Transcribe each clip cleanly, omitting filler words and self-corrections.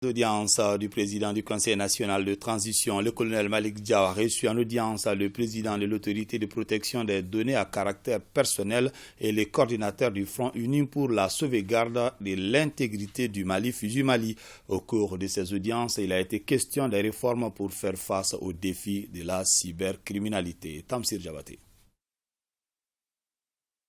L'audience du président du Conseil national de transition, le colonel Malik Diaw, a reçu en audience le président de l'autorité de protection des données à caractère personnel et les coordinateurs du Front uni pour la sauvegarde de l'intégrité du Mali, FUSI Mali. Au cours de ces audiences, il a été question des réformes pour faire face aux défis de la cybercriminalité. Tamsir Diabaté.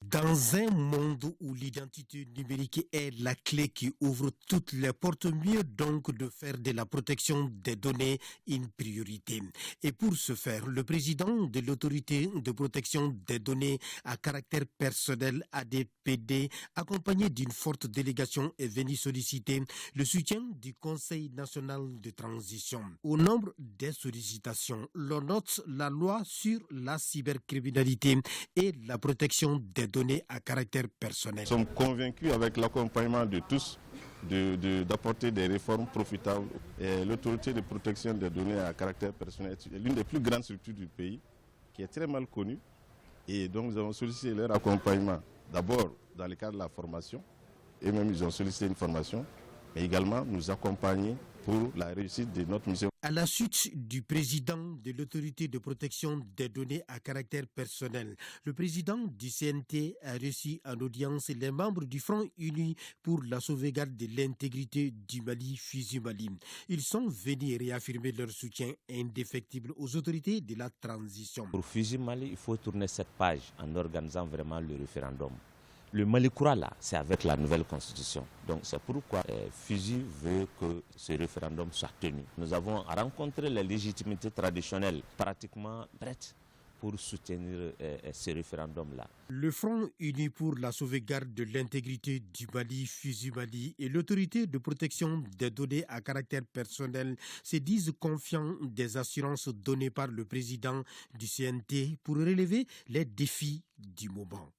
Dans un monde où l'identité numérique est la clé qui ouvre toutes les portes, mieux donc de faire de la protection des données une priorité. Et pour ce faire, le président de l'autorité de protection des données à caractère personnel ADPD, accompagné d'une forte délégation, est venu solliciter le soutien du Conseil national de transition. Au nombre des sollicitations, l'on note la loi sur la cybercriminalité et la protection des données à caractère personnel. Nous sommes convaincus avec l'accompagnement de tous d'apporter des réformes profitables. L'autorité de protection des données à caractère personnel est l'une des plus grandes structures du pays, qui est très mal connue. Et donc nous avons sollicité leur accompagnement, d'abord dans le cadre de la formation, et même ils ont sollicité une formation, mais également nous accompagner pour la réussite de notre mission. À la suite du président de l'autorité de protection des données à caractère personnel, le président du CNT a reçu en audience les membres du Front uni pour la sauvegarde de l'intégrité du Mali, FUSI Mali. Ils sont venus réaffirmer leur soutien indéfectible aux autorités de la transition. Pour FUSI Mali, il faut tourner cette page en organisant vraiment le référendum. Le Malikoura, là, c'est avec la nouvelle constitution. Donc c'est pourquoi FUSI veut que ce référendum soit tenu. Nous avons rencontré les légitimités traditionnelles pratiquement prêtes pour soutenir ce référendum-là. Le Front uni pour la sauvegarde de l'intégrité du Mali, FUSI Mali, et l'autorité de protection des données à caractère personnel se disent confiants des assurances données par le président du CNT pour relever les défis du moment.